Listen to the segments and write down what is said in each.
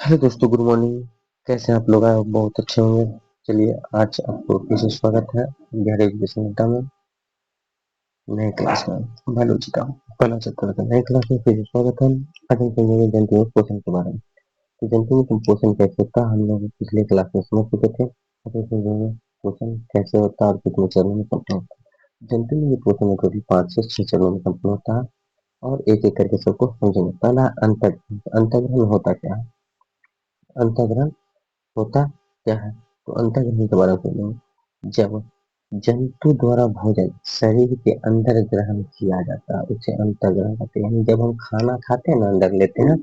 Hello दोस्तों, good morning. कैसे हैं आप लोग? आप बहुत अच्छे होंगे। चलिए, आज आपको फिर से स्वागत है बिहार एजुकेशन अड्डा में, नए क्लास में। बायोलॉजी का पहला चैप्टर का नए क्लास में फिर से स्वागत है। आज हम समझेंगे जंतुओं पोषण के बारे में। तो जंतु में पोषण कैसे होता है, हम लोग पिछले क्लास में समझ चुके थे। अब हम समझेंगे पोषण कैसे होता है और कितने चरणों में संपन्न होता है। जंतु में ये पोषण टोटल 5 से 6 चरणों में संपन्न होता है और एक एक करके सबको समझेंगे। पहला अंतर्ग्रहण। अंतर्ग्रहण होता क्या है? अंतर्ग्रहण होता क्या है? तो अंतर्ग्रहण के बारे में समझेंगे। जब जंतु द्वारा भोजन शरीर के अंदर ग्रहण किया जाता है उसे अंतर्ग्रहण कहते हैं। यानी जब हम खाना खाते हैं ना, अंदर लेते हैं,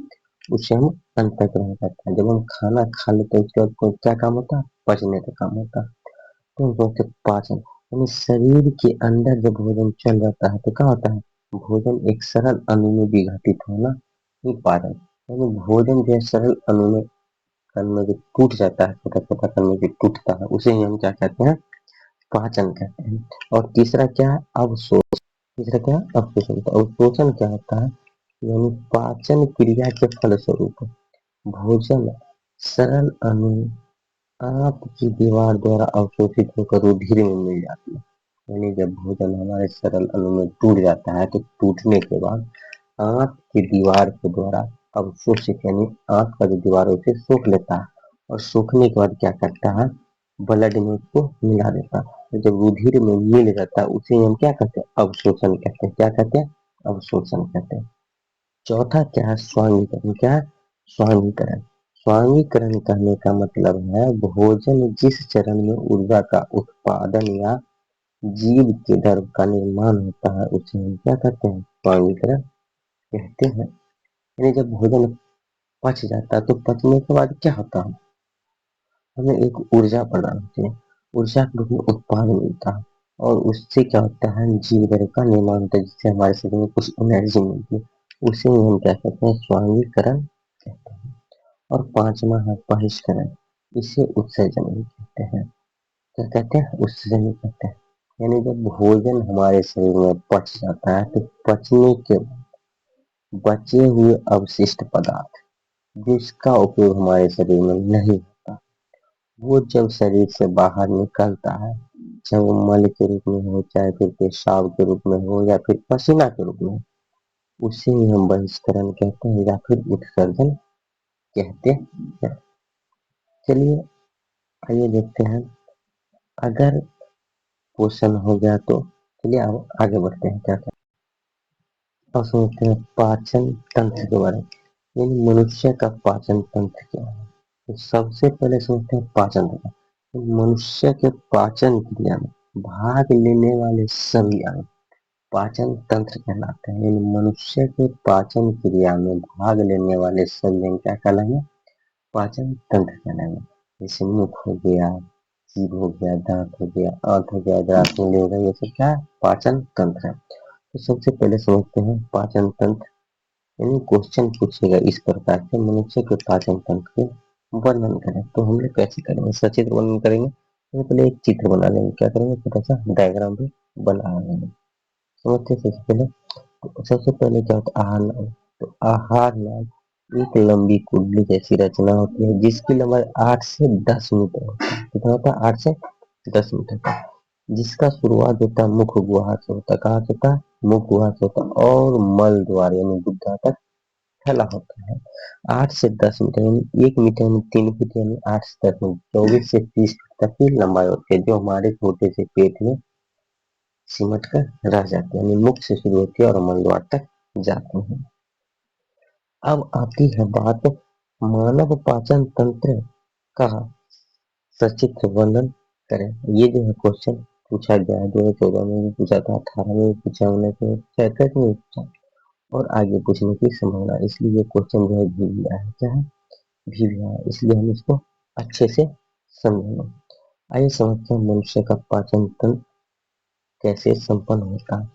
उसे हम अंतर्ग्रहण कहते हैं। जब हम खाना खा लेते हैं उसके बाद क्या काम होता है? पचने का काम होता है। तो हम बोलते हैं पाचन। यानी शरीर के अंदर जब भोजन चल जाता है तो क्या होता है? भोजन एक सरल अणु में विघटित होना, ये पाचन। यानी भोजन जो है सरल अणु में, कण में जो टूट जाता है, छोटा छोटा कण में जो टूटता है, उसे ही हम क्या कहते हैं? पाचन कहते हैं। और तीसरा क्या है? अवशोषण। तीसरा क्या है? अवशोषण। तो अवशोषण क्या होता है? यानी पाचन क्रिया के फलस्वरूप भोजन सरल अणु आंत की दीवार द्वारा अवशोषित होकर रुधिर में मिल जाती है। यानी जब भोजन हमारे सरल अणु में टूट जाता है तो टूटने के बाद आंत की दीवार के द्वारा अवशोषित, यानी आंत का जो दीवार है उसे सोख लेता है और सोखने के बाद क्या करता है? ब्लड में उसको मिला देता है। तो जब रुधिर में मिल जाता है उसे हम क्या कहते हैं? अवशोषण कहते हैं। क्या कहते हैं? अवशोषण कहते हैं। चौथा क्या है? स्वांगीकरण। क्या है? स्वांगीकरण। स्वांगीकरण कहने का मतलब है भोजन जिस चरण में ऊर्जा का उत्पादन या जीव के द्रव का निर्माण होता है उसे हम क्या कहते हैं? स्वांगीकरण कहते हैं। यानी जब भोजन पच जाता है तो पचने के बाद क्या होता है? हमें एक ऊर्जा प्रदान होती है, ऊर्जा के रूप में उत्पादन मिलता है और उससे क्या होता है? जीव द्रव का निर्माण होता है जिससे हमारे शरीर में कुछ एनर्जी मिलती है। उसे हम क्या कहते हैं? स्वांगीकरण कहते हैं। और पांचवा है बहिष्करण। इसे उत्सर्जन भी कहते हैं। क्या कहते हैं? उत्सर्जन भी कहते हैं। यानी जब भोजन हमारे शरीर में पच जाता है तो पचने के बाद बचे हुए अवशिष्ट पदार्थ जिसका उपयोग हमारे शरीर में नहीं होता, वो जब शरीर से बाहर निकलता है, चाहे वो मल के रूप में हो, चाहे फिर पेशाब के रूप में हो, या फिर पसीना के रूप में, उसे ही हम बहिष्करण कहते हैं या फिर उत्सर्जन कहते हैं। चलिए, आइए देखते हैं। अगर पोषण हो गया तो चलिए अब आगे बढ़ते हैं। क्या क्या अब समझते हैं पाचन तंत्र के बारे में। यानी मनुष्य का पाचन तंत्र क्या है? तो सबसे पहले समझते हैं पाचन तंत्र। तो मनुष्य के पाचन क्रिया में भाग लेने वाले सभी अंग पाचन तंत्र कहलाते हैं। यानी मनुष्य के पाचन क्रिया में भाग लेने वाले सभी अंग क्या कहलाएंगे? पाचन तंत्र कहलाएंगे। जैसे मुख हो गया, जीभ हो गया, दांत हो गया, आंत हो गया, ग्रासुंडी हो गया, ये सब क्या है? पाचन तंत्र है। तो सबसे पहले समझते हैं पाचन तंत्र। यानी क्वेश्चन पूछेगा इस प्रकार से, मनुष्य के पाचन तंत्र के वर्णन करें। तो हम लोग कैसे करेंगे? सचित्र वर्णन करेंगे। तो पहले एक चित्र बना लेंगे। क्या करेंगे? छोटा सा डायग्राम भी बना लेंगे। समझते हैं? सबसे पहले क्या होता है? आहार नाल। तो आहार नाल एक लंबी कुंडली जैसी रचना होती है जिसकी लंबाई 8 से 10 मीटर होती है। कितना होता है? 8 से 10 मीटर का। जिसका शुरुआत होता है मुख गुहा से होता है। कहाँ से होता है? मुख गुहा से होता है और मल द्वार यानी गुद्दा तक फैला होता है। 8 से 10 मीटर यानी 1 मीटर में 3 फीट, यानी 8 से 10 मीटर 24 से 30 फीट तक की लंबाई होती है, जो हमारे छोटे से पेट में सिमट कर रह जाते हैं। यानी मुख से शुरू होती है और मल द्वार तक जाते हैं। अब आती है बात मानव पाचन तंत्र का सचित्र वर्णन करें। ये जो है क्वेश्चन पूछा गया है, 2014 में भी पूछा था, 18 में भी पूछा, 19 में पूछा, 21 में भी पूछा और आगे पूछने की संभावना, इसलिए ये क्वेश्चन जो है भी लिया है। क्या है? भी लिया है, इसलिए हम इसको अच्छे से समझेंगे। आइए समझते हैं मनुष्य का पाचन तंत्र कैसे संपन्न होता है।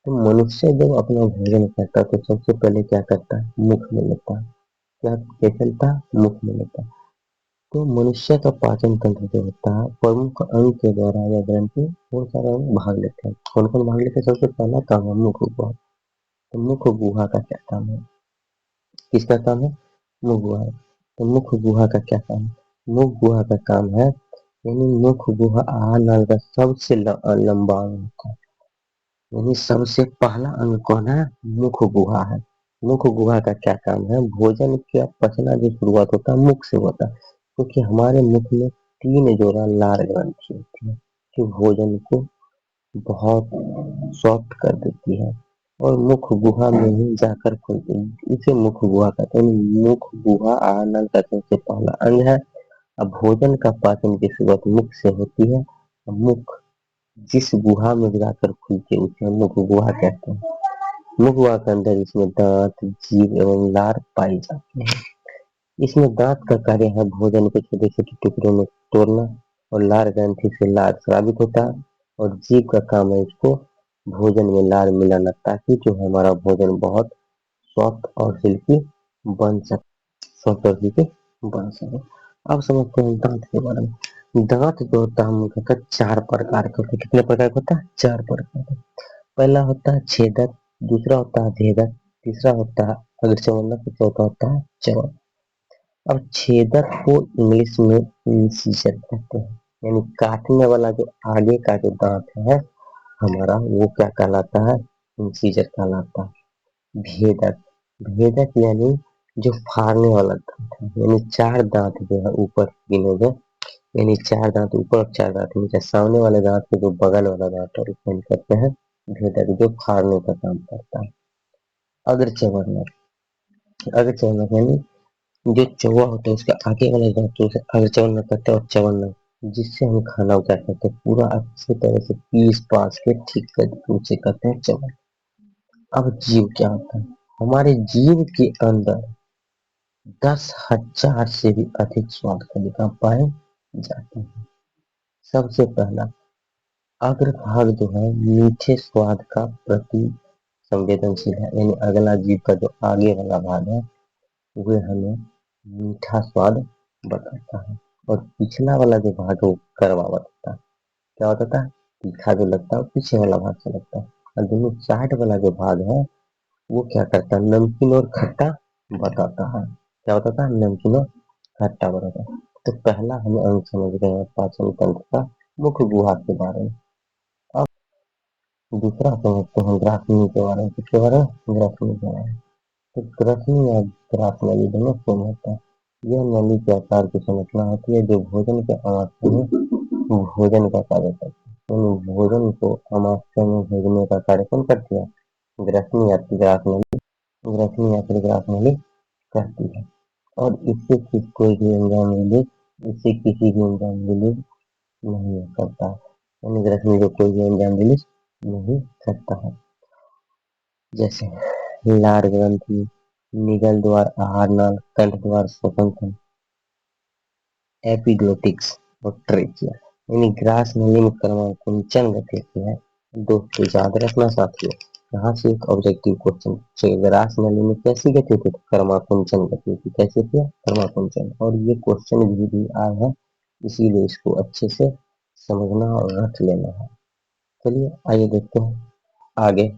तो मनुष्य जब अपना भोजन करता है तो सबसे पहले क्या करता है? मुख में लेता है। क्या चलता है? मुख में लेता है। तो मनुष्य का पाचन तंत्र जो होता है प्रमुख अंग के द्वारा या ग्रंथि बहुत सारे अंग भाग लेते हैं। कौन कौन भाग लेते हैं? सबसे पहला काम है मुख गुहा। तो मुख गुहा का क्या काम है? किसका काम है? मुख गुहा। तो मुख गुहा का क्या काम है? मुख गुहा का काम है, यानी मुख गुहा आहार नाल का सबसे लंबा अंग होता है। यानी सबसे पहला अंग कौन है? मुख गुहा है। मुख गुहा का क्या काम है? भोजन का पचना जो शुरुआत होता है मुख से होता है, क्योंकि हमारे मुख में 3 जोड़ा लार ग्रंथि होती है जो भोजन को बहुत सॉफ्ट कर देती है और मुख गुहा में ही जाकर खुलती है। इसे मुख गुहा कहते हैं। मुख गुहा आहार नल का सबसे पहला अंग है। अब भोजन का पाचन की शुरुआत मुख से होती है। मुख जिस गुहा में जाकर खुलती है उसे हम मुख गुहा कहते हैं। मुख गुहा के अंदर इसमें दांत, जीभ एवं लार पाई जाती है। इसमें दांत का कार्य है भोजन को छोटे छोटे टुकड़ों में तोड़ना और लार ग्रंथि से लार स्रावित होता है। और जीभ का काम है इसको भोजन में लार मिलाना ताकि जो हमारा भोजन बहुत सॉफ्ट और सिल्की बन सके, सॉफ्ट और सिल्की बन सके। अब समझते हैं दांत के बारे में। दांत जो होता है मुख्यतः 4 प्रकार का होता है। कितने प्रकार का होता है? 4 प्रकार का। पहला होता है छेदक, दूसरा होता है भेदक, तीसरा होता है अग्रचर्वणक, चौथा होता है च्यवनक। अब छेदक को इंग्लिश में इंसिजर कहते हैं, यानी काटने वाला जो आगे का जो दांत है हमारा वो क्या कहलाता है? इंसिजर कहलाता है। भेदक, भेदक यानी जो फाड़ने वाला दांत है, यानी 4 दांत जो है ऊपर गिने गए, यानी 4 दांत ऊपर और 4 दांत नीचे, सामने वाले दांत के जो बगल वाला दांत है उसको हम कहते हैं भेदक, जो फाड़ने का काम करता है। अग्रचर्वणक, अग्रचर्वणक यानी जो चौवा होता है उसके आगे वाले दांतों से अग्रचर्वणक कहते हैं और च्यवनक जिससे हम खाना क्या करते हैं पूरा अच्छी तरह से पीस पास के ठीक करके उसे कहते हैं च्यवनक। अब जीव क्या होता है? हमारे जीव के अंदर 10,000 से भी अधिक स्वाद कलिका पाए जाते हैं। सबसे पहला अग्रभाग जो है मीठे स्वाद का प्रति संवेदनशील है, यानी अगला जीव का जो आगे वाला भाग है वे हमें मीठा स्वाद बताता है। और पिछला वाला जो भाग है वो कड़वा बताता है। क्या बताता है? तीखा जो लगता है वो पीछे वाला भाग से लगता है। और दोनों साइड वाला जो भाग है वो क्या करता है? नमकीन और खट्टा बताता है। क्या बताता है? नमकीन और खट्टा बताता है। तो पहला हम अंग समझ गए हैं पाचन तंत्र का मुख्य गुहा के बारे में। अब दूसरा समझते हैं ग्रासनी के बारे में। किसके बारे में? ग्रासनी के बारे में। तो ग्रासनी या ग्रास नली दोनों सेम होता है। यह नली के आकार की संरचना होती है जो भोजन के अमाशय में भोजन का कार्य करती है। यानी भोजन को अमाशय में भेजने का कार्य कौन करती है? ग्रासनी या ग्रास नली, ग्रासनी या ग्रास नली करती है। और इससे कोई भी एंजाइम रिलीज, इससे किसी भी एंजाइम रिलीज नहीं करता है, यानी ग्रसनी को कोई भी एंजाइम रिलीज नहीं करता है। जैसे लार ग्रंथि, निगल द्वार, आहार नाल, कंठ द्वार, श्वसन तंत्र, एपिग्लोटिक्स और ट्रेकिया। यानी ग्रास नली में क्रमाकुंचन गति है। दोस्तों याद रखना साथियों, यहाँ से एक ऑब्जेक्टिव क्वेश्चन, ग्रास नली में कैसी गति होती है? क्रमाकुंचन गति होती है। कैसे होती है? क्रमाकुंचन। और ये क्वेश्चन भी आया है, इसीलिए इसको अच्छे से समझना और रख लेना है। चलिए आइए देखते हैं आगे।